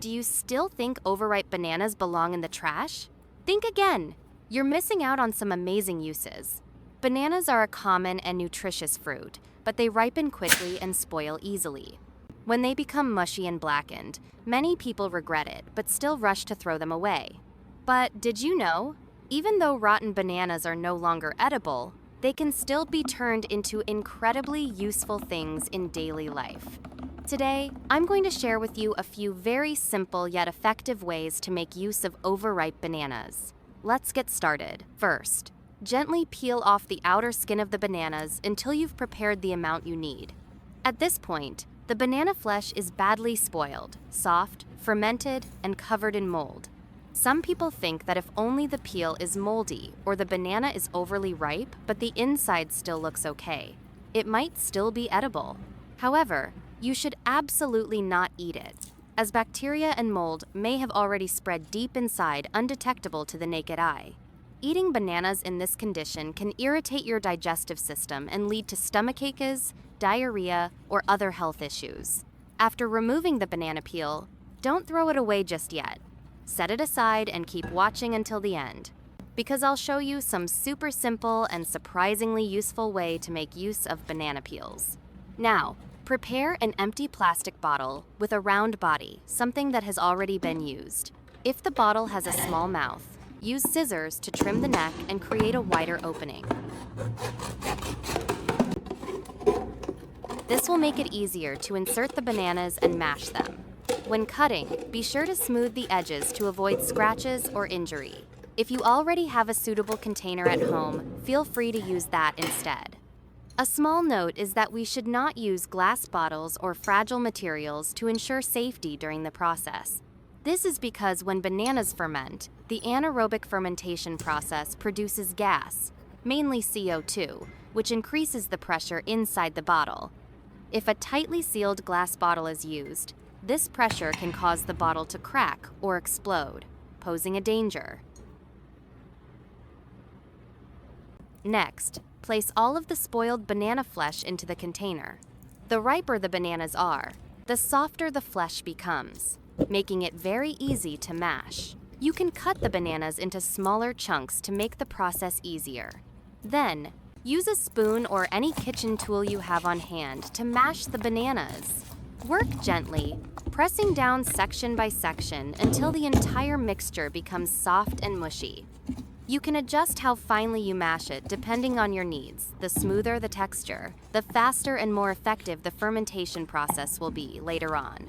Do you still think overripe bananas belong in the trash? Think again. You're missing out on some amazing uses. Bananas are a common and nutritious fruit, but they ripen quickly and spoil easily. When they become mushy and blackened, many people regret it, but still rush to throw them away. But did you know? Even though rotten bananas are no longer edible, they can still be turned into incredibly useful things in daily life. Today, I'm going to share with you a few very simple yet effective ways to make use of overripe bananas. Let's get started. First, gently peel off the outer skin of the bananas until you've prepared the amount you need. At this point, the banana flesh is badly spoiled, soft, fermented, and covered in mold. Some people think that if only the peel is moldy or the banana is overly ripe, but the inside still looks okay, it might still be edible. However, you should absolutely not eat it, as bacteria and mold may have already spread deep inside undetectable to the naked eye. Eating bananas in this condition can irritate your digestive system and lead to stomach aches, diarrhea, or other health issues. After removing the banana peel, don't throw it away just yet. Set it aside and keep watching until the end, because I'll show you some super simple and surprisingly useful way to make use of banana peels. Now, prepare an empty plastic bottle with a round body, something that has already been used. If the bottle has a small mouth, use scissors to trim the neck and create a wider opening. This will make it easier to insert the bananas and mash them. When cutting, be sure to smooth the edges to avoid scratches or injury. If you already have a suitable container at home, feel free to use that instead. A small note is that we should not use glass bottles or fragile materials to ensure safety during the process. This is because when bananas ferment, the anaerobic fermentation process produces gas, mainly CO2, which increases the pressure inside the bottle. If a tightly sealed glass bottle is used, this pressure can cause the bottle to crack or explode, posing a danger. Next, place all of the spoiled banana flesh into the container. The riper the bananas are, the softer the flesh becomes, making it very easy to mash. You can cut the bananas into smaller chunks to make the process easier. Then, use a spoon or any kitchen tool you have on hand to mash the bananas. Work gently, pressing down section by section until the entire mixture becomes soft and mushy. You can adjust how finely you mash it depending on your needs. The smoother the texture, the faster and more effective the fermentation process will be later on.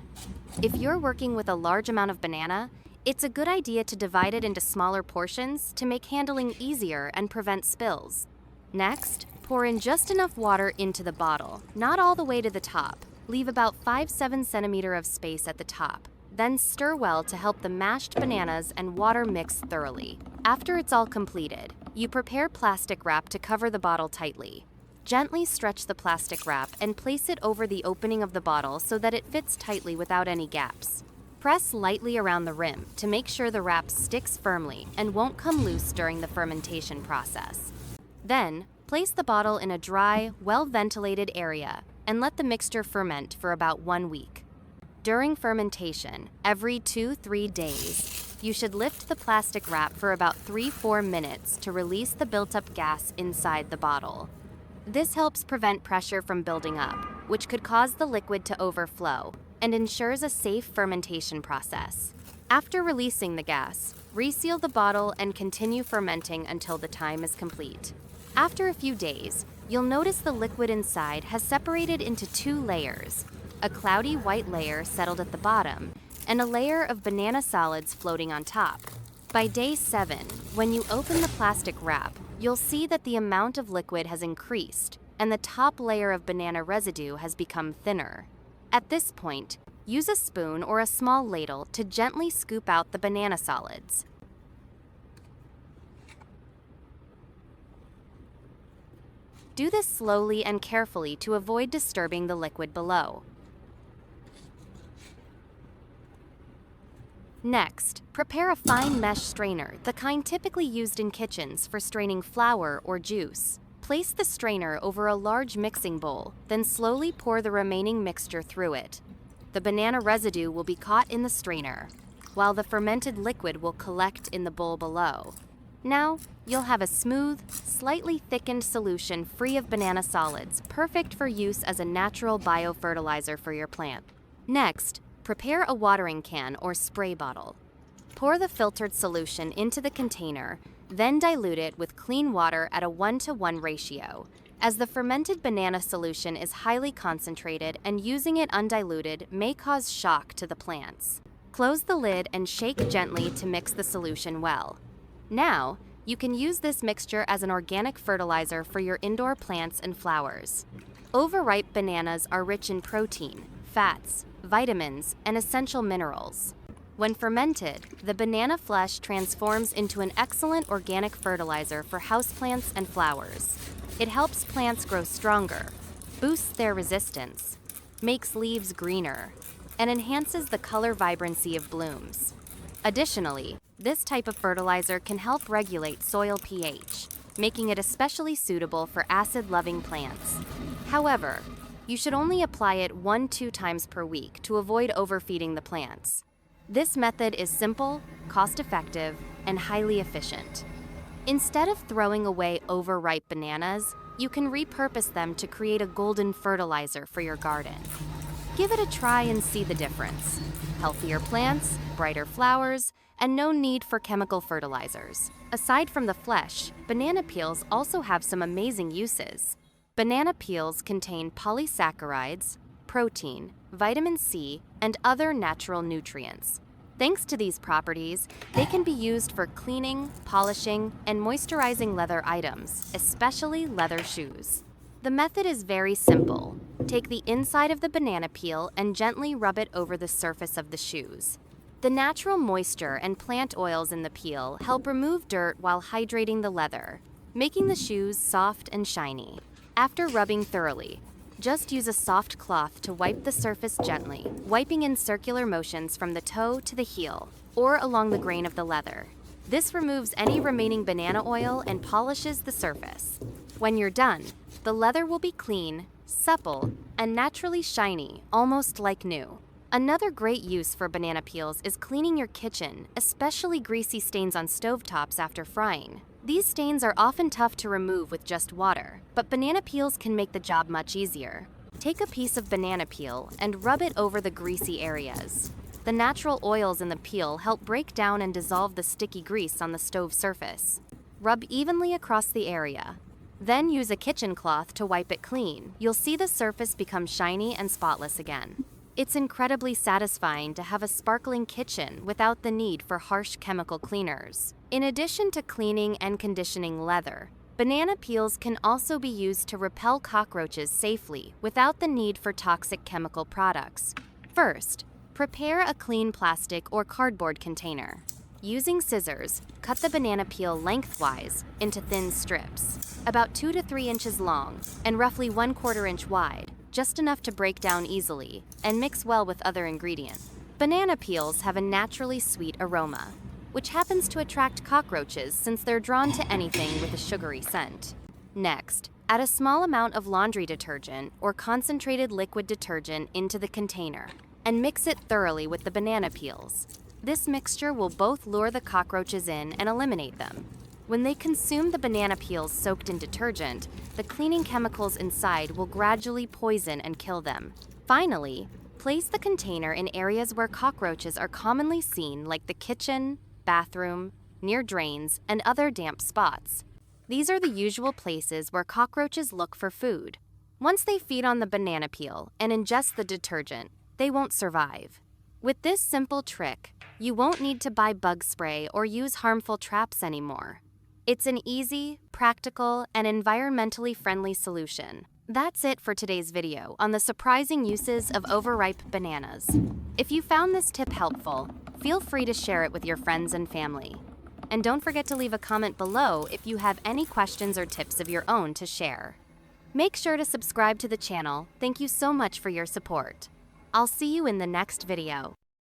If you're working with a large amount of banana, it's a good idea to divide it into smaller portions to make handling easier and prevent spills. Next, pour in just enough water into the bottle, not all the way to the top. Leave about 5-7 centimeters of space at the top. Then stir well to help the mashed bananas and water mix thoroughly. After it's all completed, you prepare plastic wrap to cover the bottle tightly. Gently stretch the plastic wrap and place it over the opening of the bottle so that it fits tightly without any gaps. Press lightly around the rim to make sure the wrap sticks firmly and won't come loose during the fermentation process. Then, place the bottle in a dry, well-ventilated area and let the mixture ferment for about 1 week. During fermentation, every 2-3 days, you should lift the plastic wrap for about 3-4 minutes to release the built-up gas inside the bottle. This helps prevent pressure from building up, which could cause the liquid to overflow, and ensures a safe fermentation process. After releasing the gas, reseal the bottle and continue fermenting until the time is complete. After a few days, you'll notice the liquid inside has separated into 2 layers, a cloudy white layer settled at the bottom, and a layer of banana solids floating on top. By day 7, when you open the plastic wrap, you'll see that the amount of liquid has increased, and the top layer of banana residue has become thinner. At this point, use a spoon or a small ladle to gently scoop out the banana solids. Do this slowly and carefully to avoid disturbing the liquid below. Next, prepare a fine mesh strainer, the kind typically used in kitchens for straining flour or juice. Place the strainer over a large mixing bowl, then slowly pour the remaining mixture through it. the banana residue will be caught in the strainer, while the fermented liquid will collect in the bowl below. Now, you'll have a smooth, slightly thickened solution free of banana solids, perfect for use as a natural biofertilizer for your plant. Next, prepare a watering can or spray bottle. Pour the filtered solution into the container, then dilute it with clean water at a 1-to-1 ratio, as the fermented banana solution is highly concentrated and using it undiluted may cause shock to the plants. Close the lid and shake gently to mix the solution well. Now, you can use this mixture as an organic fertilizer for your indoor plants and flowers. Overripe bananas are rich in protein, fats, vitamins, and essential minerals. When fermented, the banana flesh transforms into an excellent organic fertilizer for houseplants and flowers. It helps plants grow stronger, boosts their resistance, makes leaves greener, and enhances the color vibrancy of blooms. Additionally, this type of fertilizer can help regulate soil pH, making it especially suitable for acid-loving plants. However, you should only apply it 1-2 times per week to avoid overfeeding the plants. This method is simple, cost-effective, and highly efficient. Instead of throwing away overripe bananas, you can repurpose them to create a golden fertilizer for your garden. Give it a try and see the difference. Healthier plants, brighter flowers, and no need for chemical fertilizers. Aside from the flesh, banana peels also have some amazing uses. Banana peels contain polysaccharides, protein, vitamin C, and other natural nutrients. Thanks to these properties, they can be used for cleaning, polishing, and moisturizing leather items, especially leather shoes. The method is very simple. Take the inside of the banana peel and gently rub it over the surface of the shoes. The natural moisture and plant oils in the peel help remove dirt while hydrating the leather, making the shoes soft and shiny. After rubbing thoroughly, just use a soft cloth to wipe the surface gently, wiping in circular motions from the toe to the heel, or along the grain of the leather. This removes any remaining banana oil and polishes the surface. When you're done, the leather will be clean, supple, and naturally shiny, almost like new. Another great use for banana peels is cleaning your kitchen, especially greasy stains on stovetops after frying. These stains are often tough to remove with just water, but banana peels can make the job much easier. Take a piece of banana peel and rub it over the greasy areas. The natural oils in the peel help break down and dissolve the sticky grease on the stove surface. Rub evenly across the area. Then use a kitchen cloth to wipe it clean. You'll see the surface become shiny and spotless again. It's incredibly satisfying to have a sparkling kitchen without the need for harsh chemical cleaners. In addition to cleaning and conditioning leather, banana peels can also be used to repel cockroaches safely without the need for toxic chemical products. First, prepare a clean plastic or cardboard container. Using scissors, cut the banana peel lengthwise into thin strips, about 2 to 3 inches long and roughly 1/4 inch wide, just enough to break down easily, and mix well with other ingredients. Banana peels have a naturally sweet aroma, which happens to attract cockroaches since they're drawn to anything with a sugary scent. Next, add a small amount of laundry detergent or concentrated liquid detergent into the container and mix it thoroughly with the banana peels. This mixture will both lure the cockroaches in and eliminate them. When they consume the banana peels soaked in detergent, the cleaning chemicals inside will gradually poison and kill them. Finally, place the container in areas where cockroaches are commonly seen, like the kitchen, bathroom, near drains, and other damp spots. These are the usual places where cockroaches look for food. Once they feed on the banana peel and ingest the detergent, they won't survive. With this simple trick, you won't need to buy bug spray or use harmful traps anymore. It's an easy, practical, and environmentally friendly solution. That's it for today's video on the surprising uses of overripe bananas. If you found this tip helpful, feel free to share it with your friends and family. And don't forget to leave a comment below if you have any questions or tips of your own to share. Make sure to subscribe to the channel. Thank you so much for your support. I'll see you in the next video.